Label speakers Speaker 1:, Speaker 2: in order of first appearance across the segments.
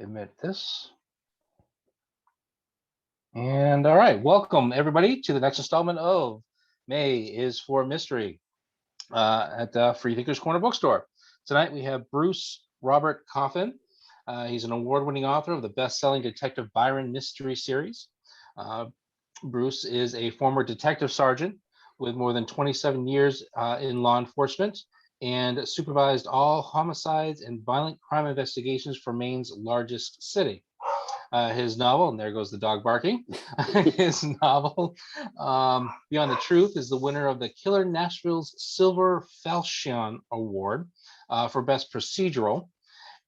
Speaker 1: Admit this. And all right, welcome everybody to the next installment of May is for Mystery at the Free Thinkers Corner Bookstore. Tonight we have Bruce Robert Coffin. He's an award-winning author of the best-selling Detective Byron mystery series. Bruce is a former detective sergeant with more than 27 years in law enforcement and supervised all homicides and violent crime investigations for Maine's largest city. His novel, and there goes the dog barking, his novel, Beyond the Truth, is the winner of the Killer Nashville's Silver Falchion Award for Best Procedural,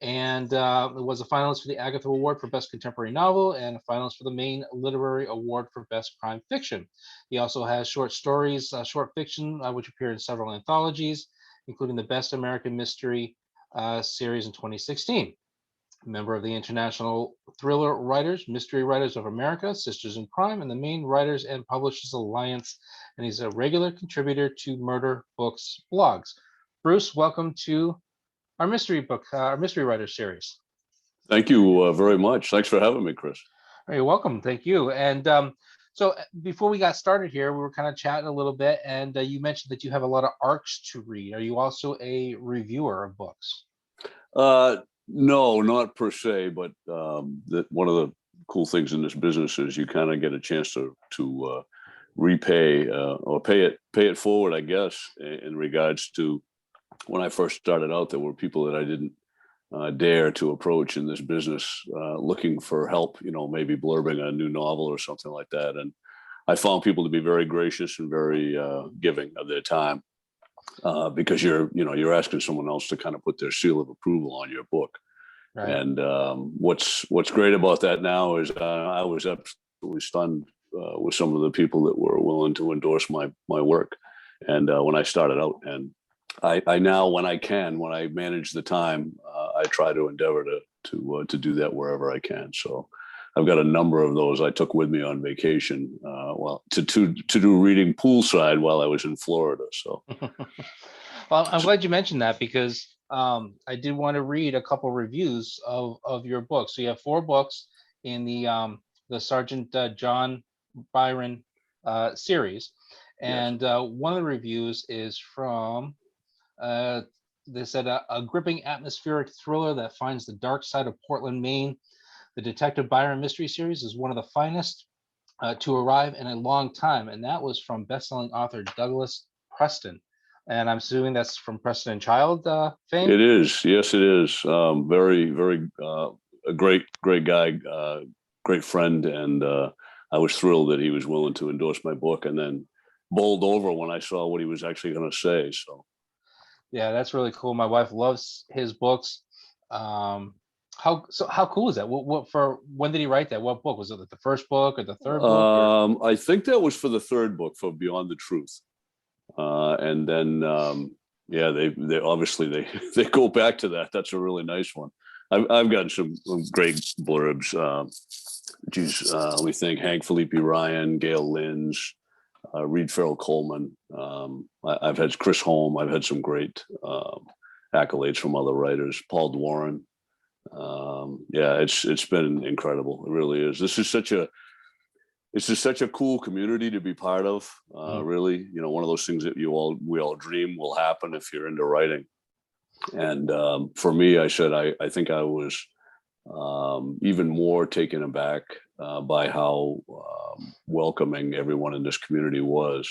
Speaker 1: and it was a finalist for the Agatha Award for Best Contemporary Novel and a finalist for the Maine Literary Award for Best Crime Fiction. He also has short stories, short fiction, which appear in several anthologies, including the Best American Mystery series in 2016. Member of the International Thriller Writers, Mystery Writers of America, Sisters in Crime, and the Maine Writers and Publishers Alliance. And he's a regular contributor to Murder Books blogs. Bruce, welcome to our mystery book, our mystery writer series.
Speaker 2: Thank you very much. Thanks for having me, Chris.
Speaker 1: You're welcome. Thank you. And so before we got started here, we were kind of chatting a little bit, and you mentioned that you have a lot of arcs to read. Are you also a reviewer of books?
Speaker 2: No, not per se, but that one of the cool things in this business is you kind of get a chance to repay or pay it forward, I guess, in regards to when I first started out. There were people that I didn't dare to approach in this business looking for help, maybe blurbing a new novel or something like that. And I found people to be very gracious and very giving of their time. Because you're asking someone else to kind of put their seal of approval on your book. Right. And what's great about that now is I was absolutely stunned with some of the people that were willing to endorse my work. And when I started out, and I now, when I manage the time, I try to endeavor to do that wherever I can. So I've got a number of those I took with me on vacation, to do reading poolside while I was in Florida. So,
Speaker 1: well, I'm glad you mentioned that because I did want to read a couple reviews of your books. So you have 4 books in the Sergeant John Byron series, and yes. One of the reviews is from they said a gripping atmospheric thriller that finds the dark side of Portland, Maine. The Detective Byron mystery series is one of the finest to arrive in a long time, and that was from bestselling author Douglas Preston. And I'm assuming that's from Preston and Child fame.
Speaker 2: It is, yes, it is. Very, very a great guy, great friend, and I was thrilled that he was willing to endorse my book, and then bowled over when I saw what he was actually going to say. So,
Speaker 1: yeah, that's really cool. My wife loves his books. How cool is that? When did he write that? What book was it? Like the first book or the third book?
Speaker 2: I think that was for the third book, for Beyond the Truth, and then they obviously they go back to that. That's a really nice one. I've gotten some great blurbs. Let me think: Hank Felipe Ryan, Gail Lynch, Reed Farrell Coleman. I've had Chris Holm. I've had some great accolades from other writers. Paul Dworin. It's been incredible. It really is. This is such a cool community to be part of. Really, one of those things that we all dream will happen if you're into writing. And for me, I think I was even more taken aback by how welcoming everyone in this community was.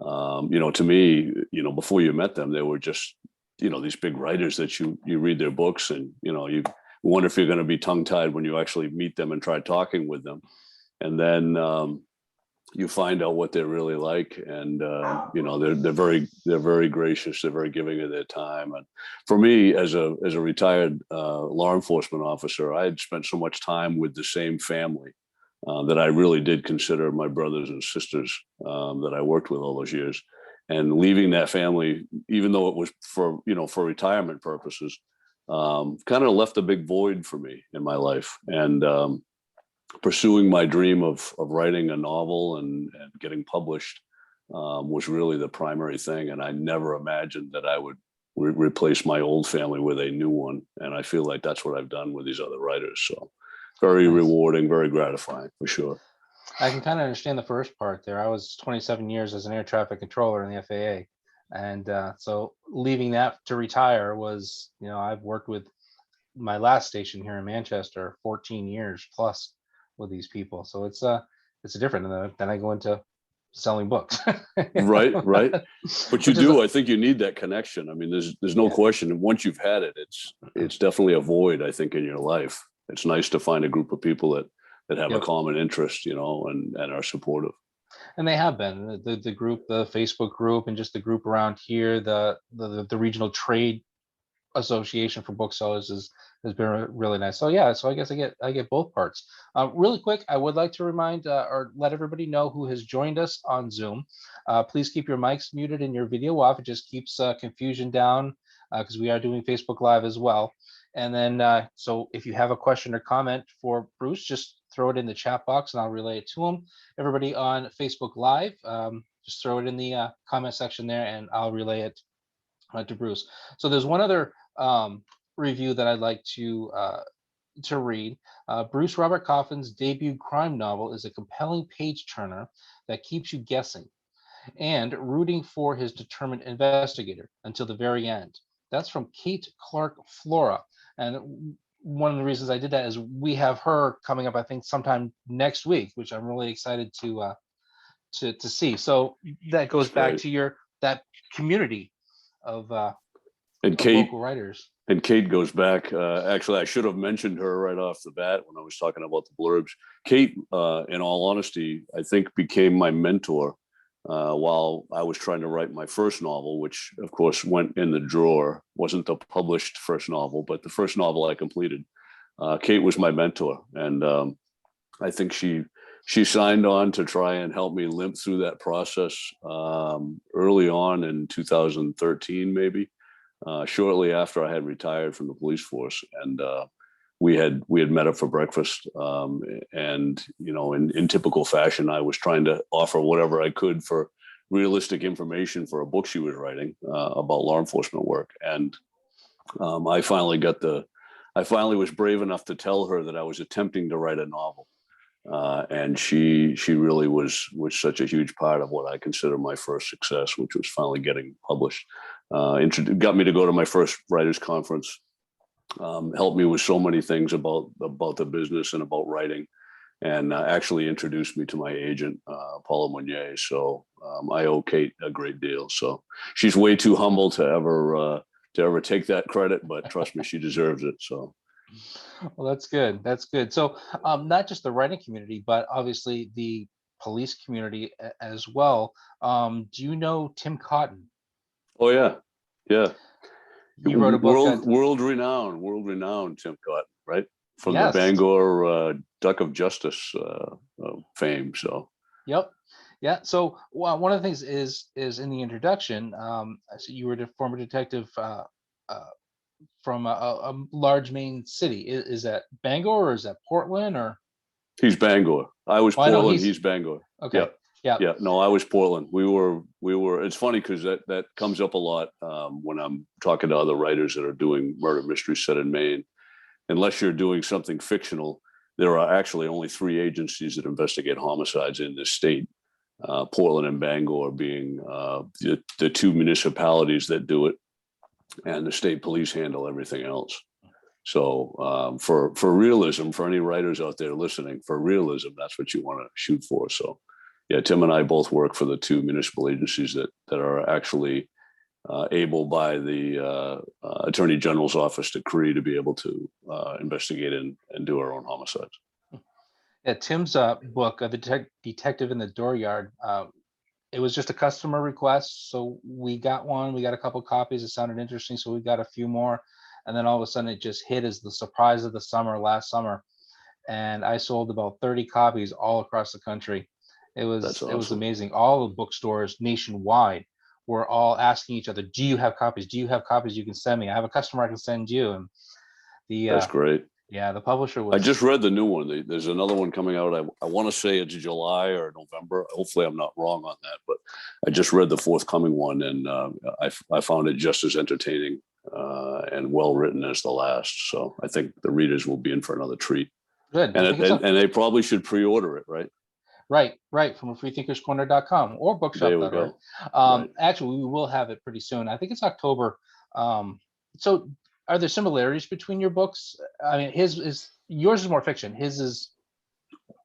Speaker 2: To me, before you met them, they were just these big writers that you read their books, and you wonder if you're going to be tongue-tied when you actually meet them and try talking with them. And then you find out what they're really like, and they're very gracious, they're very giving of their time. And for me, as a retired law enforcement officer, I had spent so much time with the same family that I really did consider my brothers and sisters that I worked with all those years. And leaving that family, even though it was for retirement purposes, kind of left a big void for me in my life. And pursuing my dream of writing a novel and getting published was really the primary thing. And I never imagined that I would replace my old family with a new one. And I feel like that's what I've done with these other writers. So very
Speaker 1: Nice.
Speaker 2: rewarding, very gratifying for sure.
Speaker 1: I can kind of understand the first part there. I was 27 years as an air traffic controller in the FAA. And so leaving that to retire was, I've worked with my last station here in Manchester 14 years plus with these people. So it's different. And then I go into selling books.
Speaker 2: Right. But you do. I think you need that connection. I mean, there's no question. And once you've had it, it's definitely a void, I think, in your life. It's nice to find a group of people that have a common interest, and are supportive.
Speaker 1: And they have been the group, the Facebook group, and just the group around here, the regional trade association for booksellers has been really nice. So yeah, so I guess I get both parts. Really quick, I would like to remind or let everybody know who has joined us on Zoom. Please keep your mics muted and your video off. It just keeps confusion down because we are doing Facebook Live as well. And then so if you have a question or comment for Bruce, just throw it in the chat box and I'll relay it to him. Everybody on Facebook Live, just throw it in the comment section there and I'll relay it to Bruce. So there's one other review that I'd like to read. Bruce Robert Coffin's debut crime novel is a compelling page turner that keeps you guessing and rooting for his determined investigator until the very end. That's from Kate Clark Flora. And one of the reasons I did that is we have her coming up, I think, sometime next week, which I'm really excited to see. So that goes back to that community of local writers.
Speaker 2: And Kate goes back. Actually, I should have mentioned her right off the bat when I was talking about the blurbs. Kate, in all honesty, I think became my mentor while I was trying to write my first novel, which of course went in the drawer. Wasn't the published first novel, but the first novel I completed. Kate was my mentor, and I think she signed on to try and help me limp through that process early on in 2013, maybe. Shortly after I had retired from the police force, and we had met up for breakfast, and in typical fashion, I was trying to offer whatever I could for realistic information for a book she was writing about law enforcement work, and I finally was brave enough to tell her that I was attempting to write a novel, and she really was such a huge part of what I consider my first success, which was finally getting published. Got me to go to my first writers conference, helped me with so many things about the business and about writing, and actually introduced me to my agent, Paula Monnier. So I owe Kate a great deal. So she's way too humble to ever take that credit, but trust me, she deserves it. So.
Speaker 1: Well, that's good. That's good. So not just the writing community, but obviously the police community as well. Do you know Tim Cotton?
Speaker 2: Oh yeah.
Speaker 1: He wrote a book.
Speaker 2: World renowned Tim Cotton, right? From the Bangor Duck of Justice fame. So.
Speaker 1: Yep. Yeah. So one of the things is in the introduction. So you were the former detective from a large Maine city. Is that Bangor or is that Portland or?
Speaker 2: He's Bangor. I was Portland. He's Bangor.
Speaker 1: Okay.
Speaker 2: Yeah. No, I was Portland. We were. It's funny because that comes up a lot when I'm talking to other writers that are doing murder mysteries set in Maine. Unless you're doing something fictional, there are actually only 3 agencies that investigate homicides in this state. Portland and Bangor being the 2 municipalities that do it, and the state police handle everything else. So for realism, for any writers out there listening, for realism, that's what you want to shoot for. So yeah, Tim and I both work for the 2 municipal agencies that are actually able by the Attorney General's office decree to be able to investigate and do our own homicides.
Speaker 1: Yeah, Tim's book, The Detective in the Dooryard, it was just a customer request. So we got one, we got a couple copies. It sounded interesting. So we got a few more. And then all of a sudden it just hit as the surprise of the summer last summer. And I sold about 30 copies all across the country. It was awesome. It was amazing. All the bookstores nationwide were all asking each other, do you have copies? Do you have copies you can send me? I have a customer I can send you. And
Speaker 2: that's great.
Speaker 1: Yeah, the publisher
Speaker 2: I
Speaker 1: was.
Speaker 2: just read the new one. There's another one coming out. I want to say it's July or November. Hopefully, I'm not wrong on that. But I just read the forthcoming one, and I found it just as entertaining and well written as the last. So I think the readers will be in for another treat.
Speaker 1: Good.
Speaker 2: And
Speaker 1: I think it's up.
Speaker 2: and they probably should pre-order it, right?
Speaker 1: Right, from freethinkerscorner.com or
Speaker 2: There we
Speaker 1: bookshop.org.
Speaker 2: go. Right.
Speaker 1: Actually, we will have it pretty soon. I think it's October. So are there similarities between your books? I mean, yours is more fiction. His is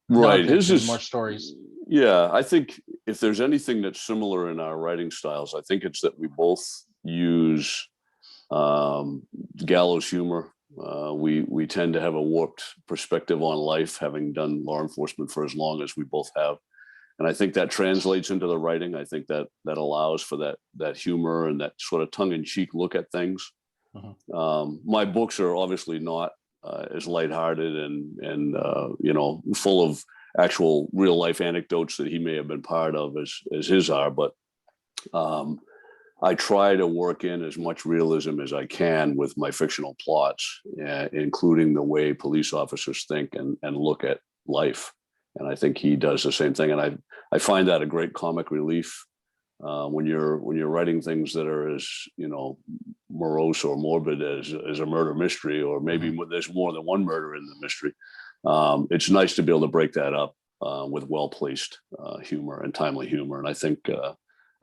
Speaker 2: Right. His
Speaker 1: nonfiction,
Speaker 2: is
Speaker 1: more stories.
Speaker 2: Yeah, I think if there's anything that's similar in our writing styles, I think it's that we both use gallows humor. We tend to have a warped perspective on life, having done law enforcement for as long as we both have, and I think that translates into the writing. I think that allows for that humor and that sort of tongue-in-cheek look at things. My books are obviously not as lighthearted and full of actual real life anecdotes that he may have been part of as his are, but I try to work in as much realism as I can with my fictional plots, including the way police officers think and look at life. And I think he does the same thing. And I find that a great comic relief when you're writing things that are as, morose or morbid as a murder mystery, or maybe there's more than one murder in the mystery. It's nice to be able to break that up with well-placed humor and timely humor. And I think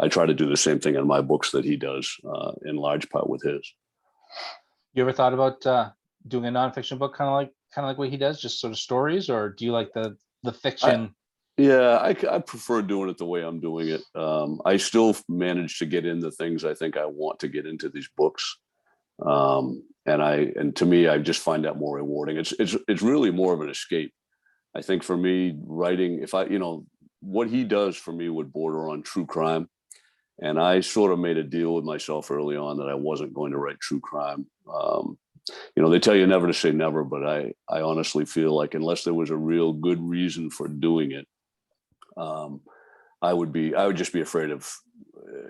Speaker 2: I try to do the same thing in my books that he does in large part with his.
Speaker 1: You ever thought about doing a nonfiction book kind of like what he does, just sort of stories, or do you like the fiction?
Speaker 2: I prefer doing it the way I'm doing it. I still manage to get in the things I think I want to get into these books. And to me, I just find that more rewarding. It's really more of an escape. I think for me, writing, what he does for me would border on true crime. And I sort of made a deal with myself early on that I wasn't going to write true crime. They tell you never to say never, but I honestly feel like unless there was a real good reason for doing it, I would just be afraid of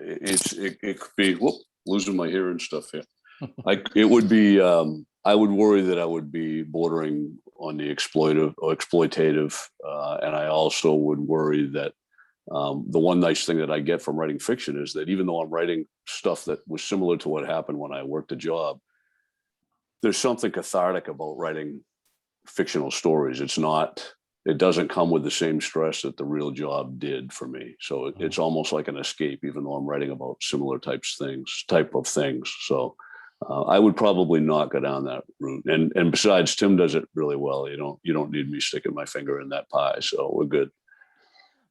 Speaker 2: it could be losing my hair and stuff here. It would be, I would worry that I would be bordering on the exploitative. And I also would worry that the one nice thing that I get from writing fiction is that even though I'm writing stuff that was similar to what happened when I worked a job, there's something cathartic about writing fictional stories. It doesn't come with the same stress that the real job did for me. So it's almost like an escape, even though I'm writing about similar type of things. So I would probably not go down that route. And besides, Tim does it really well. You don't need me sticking my finger in that pie. So we're good.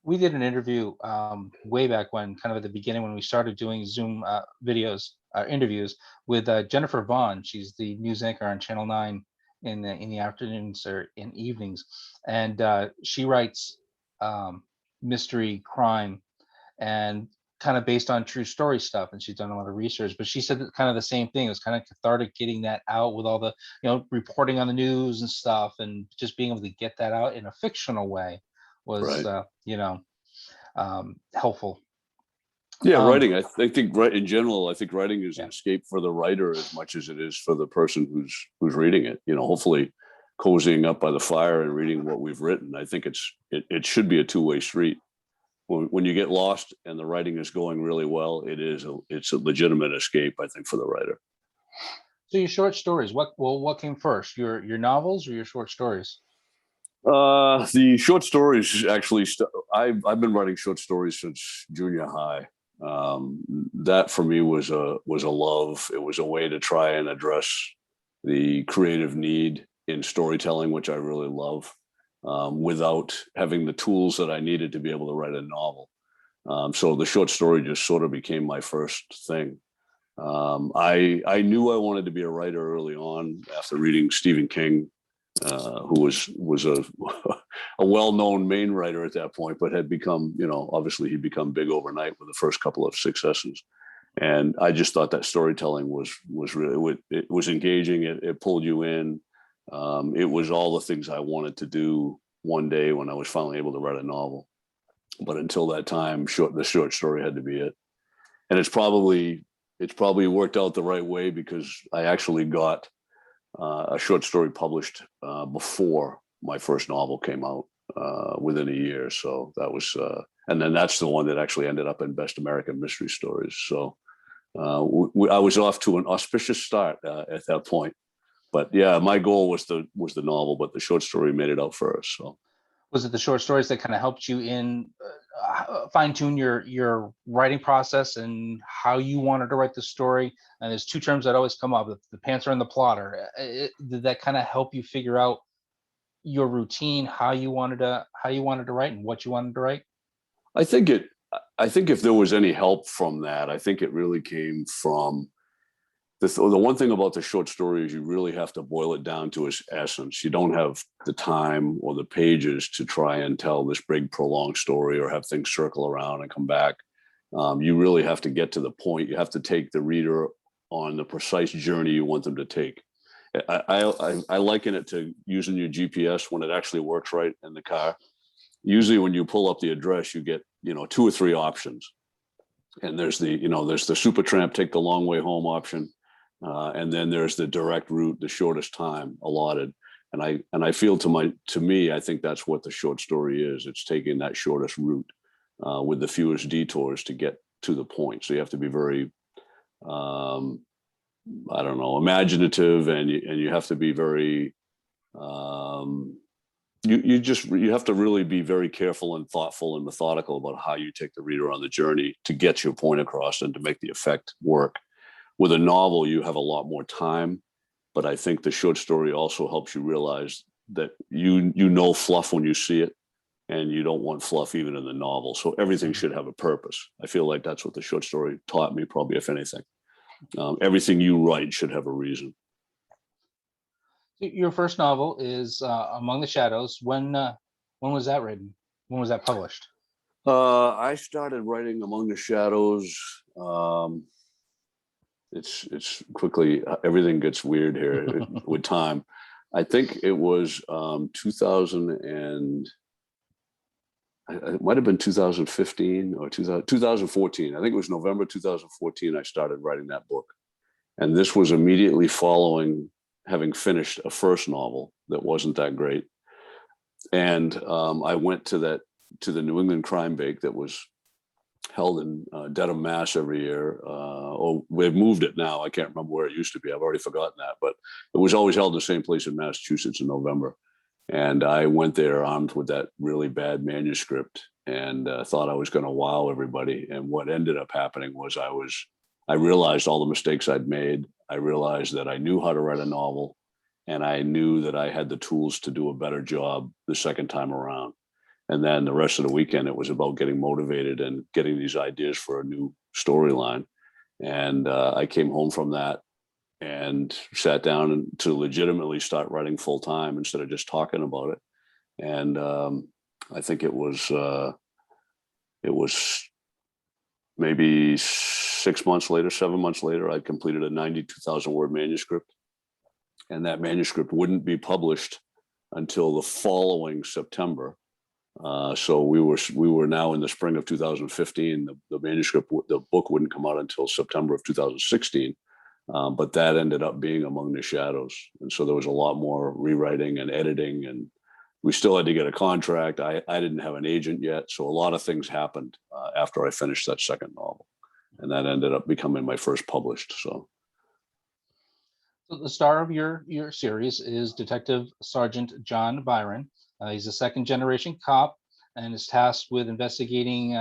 Speaker 1: We did an interview way back when, kind of at the beginning when we started doing Zoom interviews with Jennifer Vaughn. She's the news anchor on Channel 9 in the afternoons or in evenings, and she writes mystery crime and kind of based on true story stuff, and she's done a lot of research. But she said kind of the same thing. It was kind of cathartic getting that out with all the reporting on the news and stuff, and just being able to get that out in a fictional way was
Speaker 2: right.
Speaker 1: Helpful.
Speaker 2: Writing. I think in general, I think writing is an escape for the writer as much as it is for the person who's reading it. Hopefully, cozying up by the fire and reading what we've written. I think it should be a two-way street. When you get lost and the writing is going really well, it's a legitimate escape, I think, for the writer.
Speaker 1: So your short stories, what came first, your novels or your short stories?
Speaker 2: The short stories actually. I've been writing short stories since junior high. That for me was a love. It was a way to try and address the creative need in storytelling, which I really love, without having the tools that I needed to be able to write a novel. So the short story just sort of became my first thing. I knew I wanted to be a writer early on after reading Stephen King, who was a well-known Maine writer at that point, but had become, obviously he'd become big overnight with the first couple of successes. And I just thought that storytelling was really, it was engaging. It pulled you in. It was all the things I wanted to do one day when I was finally able to write a novel. But until that time, the short story had to be it. And it's probably worked out the right way, because I actually got a short story published before my first novel came out within a year. So that was, and then that's the one that actually ended up in Best American Mystery Stories. So I was off to an auspicious start at that point. But yeah, my goal was the novel, but the short story made it out first. So
Speaker 1: was it the short stories that kind of helped you in fine tune your writing process and how you wanted to write the story? And there's two terms that always come up: the pantser and the plotter. Did that kind of help you figure out your routine, how you wanted to write and what you wanted to write?
Speaker 2: I think if there was any help from that, I think it really came from the one thing about the short story is you really have to boil it down to its essence. You don't have the time or the pages to try and tell this big prolonged story or have things circle around and come back. You really have to get to the point. You have to take the reader on the precise journey you want them to take. I liken it to using your GPS when it actually works right in the car. Usually when you pull up the address, you get, 2 or 3 options. And there's the super tramp, take the long way home option. And then there's the direct route, the shortest time allotted. And I feel to me, I think that's what the short story is. It's taking that shortest route with the fewest detours to get to the point. So you have to be very, imaginative, and you have to be very, you have to really be very careful and thoughtful and methodical about how you take the reader on the journey to get your point across and to make the effect work. With a novel, you have a lot more time, but I think the short story also helps you realize that you know fluff when you see it, and you don't want fluff even in the novel. So everything should have a purpose. I feel like that's what the short story taught me, probably, if anything. Everything you write should have a reason.
Speaker 1: Your first novel is Among the Shadows. When was that written? When was that published?
Speaker 2: I started writing Among the Shadows. It's quickly, everything gets weird here with time. I think it was 2000 and it might have been 2015 or 2014. I think it was November 2014 I started writing that book. And this was immediately following having finished a first novel that wasn't that great. And I went to the New England Crime Bake that was held in Dedham, Mass every year. We've moved it now. I can't remember where it used to be. I've already forgotten that, but it was always held the same place in Massachusetts in November. And I went there armed with that really bad manuscript and thought I was going to wow everybody. And what ended up happening was I realized all the mistakes I'd made. I realized that I knew how to write a novel, and I knew that I had the tools to do a better job the second time around. And then the rest of the weekend, it was about getting motivated and getting these ideas for a new storyline. And I came home from that and sat down to legitimately start writing full time instead of just talking about it. And I think it was maybe 7 months later, I'd completed a 92,000 word manuscript. And that manuscript wouldn't be published until the following September. So we were now in the spring of 2015. The book wouldn't come out until September of 2016. But that ended up being Among the Shadows. And so there was a lot more rewriting and editing, and we still had to get a contract. I didn't have an agent yet. So a lot of things happened after I finished that second novel. And that ended up becoming my first published. So
Speaker 1: the star of your series is Detective Sergeant John Byron. He's a second generation cop and is tasked with investigating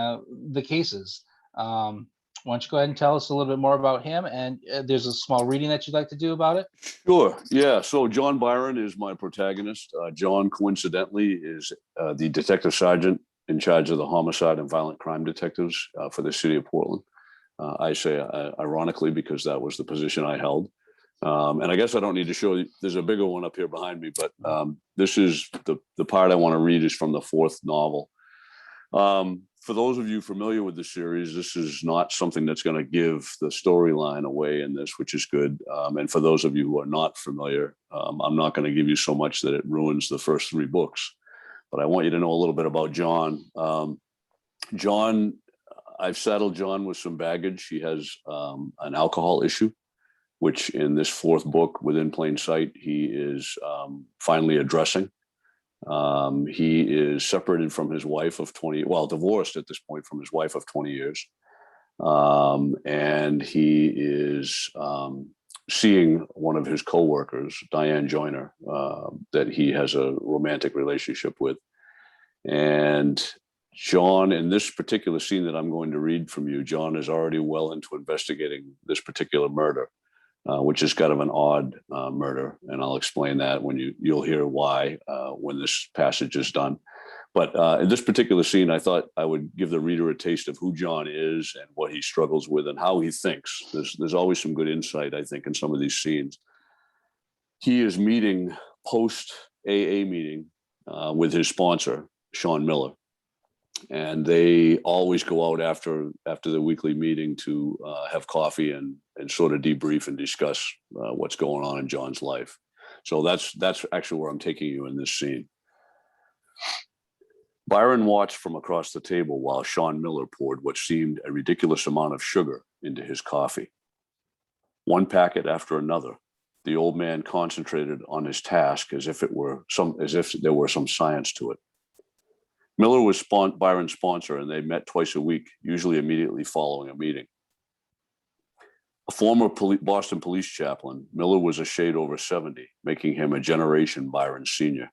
Speaker 1: the cases. Why don't you go ahead and tell us a little bit more about him? And there's a small reading that you'd like to do about it.
Speaker 2: Sure. Yeah. So John Byron is my protagonist. John, coincidentally, is the detective sergeant in charge of the homicide and violent crime detectives for the city of Portland. I say ironically because that was the position I held. And I guess I don't need to show you, there's a bigger one up here behind me, but this is the part I want to read is from the fourth novel. For those of you familiar with the series, this is not something that's going to give the storyline away in this, which is good. And for those of you who are not familiar, I'm not going to give you so much that it ruins the first 3 books. But I want you to know a little bit about John. I've saddled John with some baggage. He has an alcohol issue. which in this fourth book, Within Plain Sight, he is finally addressing. He is separated from his wife of 20, well, divorced at this point from his wife of 20 years. And he is seeing one of his coworkers, Diane Joyner, that he has a romantic relationship with. And John, in this particular scene that I'm going to read from you, John is already well into investigating this particular murder, which is kind of an odd murder. And I'll explain that when you'll hear why when this passage is done. But in this particular scene, I thought I would give the reader a taste of who John is and what he struggles with and how he thinks. There's always some good insight, I think, in some of these scenes. He is meeting post-AA meeting with his sponsor, Sean Miller. And they always go out after the weekly meeting to have coffee and sort of debrief and discuss what's going on in John's life. So that's actually where I'm taking you in this scene. Byron watched from across the table while Sean Miller poured what seemed a ridiculous amount of sugar into his coffee. One packet after another, the old man concentrated on his task as if there were some science to it. Miller was Byron's sponsor, and they met twice a week, usually immediately following a meeting. A former Boston police chaplain, Miller was a shade over 70, making him a generation Byron senior.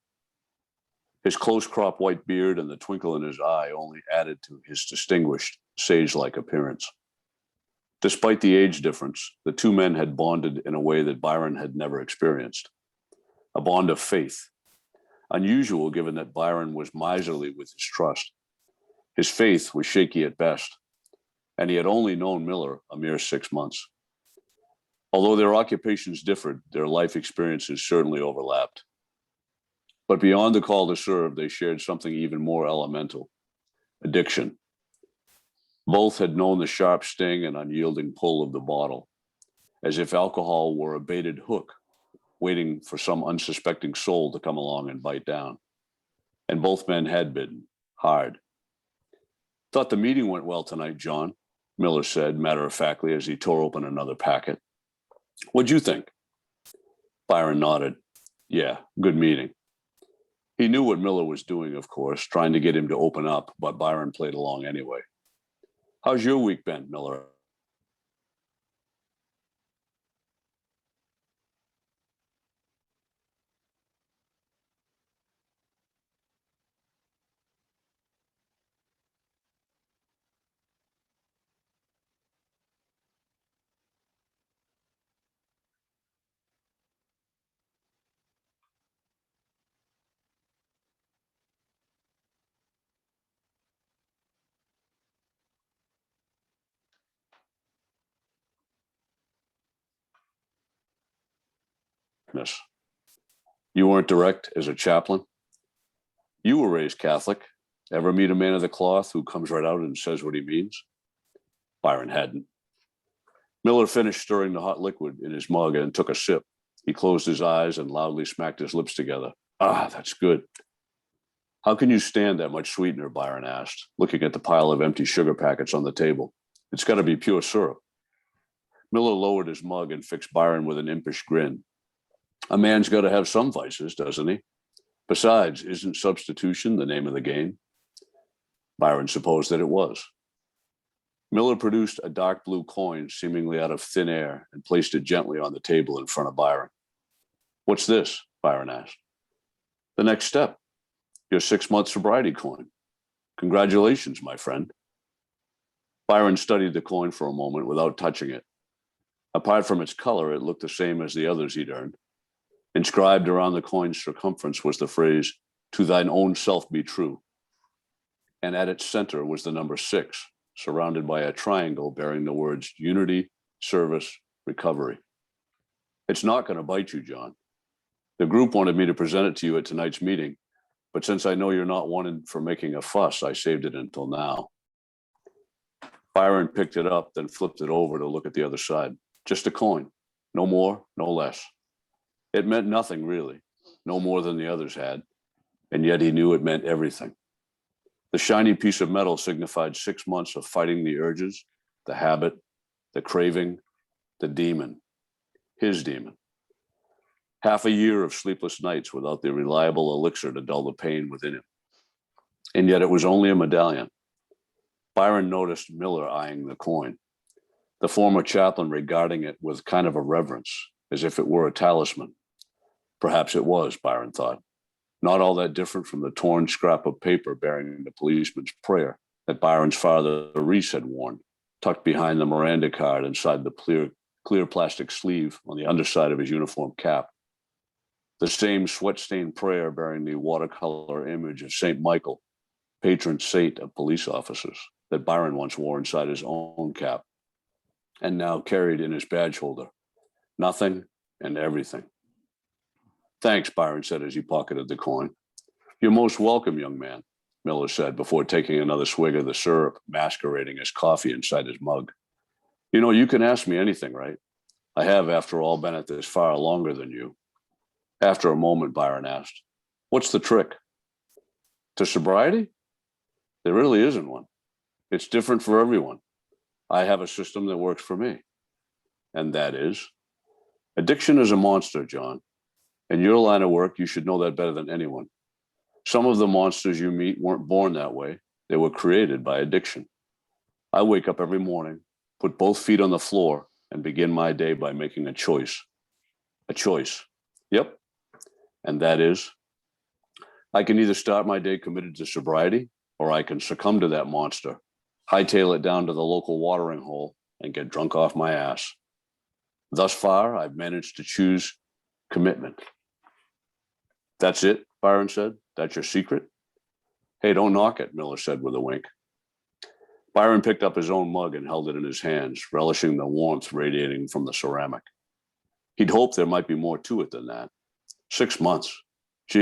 Speaker 2: His close-cropped white beard and the twinkle in his eye only added to his distinguished, sage-like appearance. Despite the age difference, the two men had bonded in a way that Byron had never experienced. A bond of faith, unusual given that Byron was miserly with his trust. His faith was shaky at best, and he had only known Miller a mere 6 months. Although their occupations differed, their life experiences certainly overlapped. But beyond the call to serve, they shared something even more elemental: addiction. Both had known the sharp sting and unyielding pull of the bottle, as if alcohol were a baited hook, waiting for some unsuspecting soul to come along and bite down. And both men had bitten hard. "Thought the meeting went well tonight, John," Miller said matter-of-factly as he tore open another packet. "What'd you think?" Byron nodded. "Yeah, good meeting." He knew what Miller was doing, of course, trying to get him to open up, but Byron played along anyway. "How's your week been, Miller?" "Miss, you weren't direct as a chaplain? You were raised Catholic. Ever meet a man of the cloth who comes right out and says what he means?" Byron hadn't. Miller finished stirring the hot liquid in his mug and took a sip. He closed his eyes and loudly smacked his lips together. "Ah, that's good." "How can you stand that much sweetener?" Byron asked, looking at the pile of empty sugar packets on the table. "It's got to be pure syrup." Miller lowered his mug and fixed Byron with an impish grin. "A man's got to have some vices, doesn't he? Besides, isn't substitution the name of the game?" Byron supposed that it was. Miller produced a dark blue coin seemingly out of thin air and placed it gently on the table in front of Byron. "What's this?" Byron asked. "The next step. Your 6-month sobriety coin. Congratulations, my friend." Byron studied the coin for a moment without touching it. Apart from its color, it looked the same as the others he'd earned. Inscribed around the coin's circumference was the phrase, "To thine own self be true." And at its center was the number 6, surrounded by a triangle bearing the words unity, service, recovery. "It's not going to bite you, John. The group wanted me to present it to you at tonight's meeting, but since I know you're not wanted for making a fuss, I saved it until now." Byron picked it up, then flipped it over to look at the other side. Just a coin, no more, no less. It meant nothing, really, no more than the others had, and yet he knew it meant everything. The shiny piece of metal signified 6 months of fighting the urges, the habit, the craving, the demon. his demon. Half a year of sleepless nights without the reliable elixir to dull the pain within him. And yet it was only a medallion. Byron noticed Miller eyeing the coin, the former chaplain regarding it with kind of a reverence, as if it were a talisman. Perhaps it was, Byron thought, not all that different from the torn scrap of paper bearing the policeman's prayer that Byron's father, Reese, had worn, tucked behind the Miranda card inside the clear plastic sleeve on the underside of his uniform cap. The same sweat-stained prayer bearing the watercolor image of St. Michael, patron saint of police officers, that Byron once wore inside his own cap and now carried in his badge holder. Nothing and everything. Thanks, Byron said as he pocketed the coin. You're most welcome, young man, Miller said before taking another swig of the syrup masquerading as coffee inside his mug. You know, you can ask me anything, right? I have, after all, been at this far longer than you. After a moment, Byron asked, what's the trick? To sobriety? There really isn't one. It's different for everyone. I have a system that works for me. And that is? Addiction is a monster, John. In your line of work, you should know that better than anyone. Some of the monsters you meet weren't born that way. They were created by addiction. I wake up every morning, put both feet on the floor, and begin my day by making a choice. A choice. Yep. And that is, I can either start my day committed to sobriety, or I can succumb to that monster, hightail it down to the local watering hole, and get drunk off my ass. Thus far, I've managed to choose commitment. That's it, Byron said. That's your secret? Hey, don't knock it, Miller said with a wink. Byron picked up his own mug and held it in his hands, relishing the warmth radiating from the ceramic. He'd hoped there might be more to it than that. 6 months.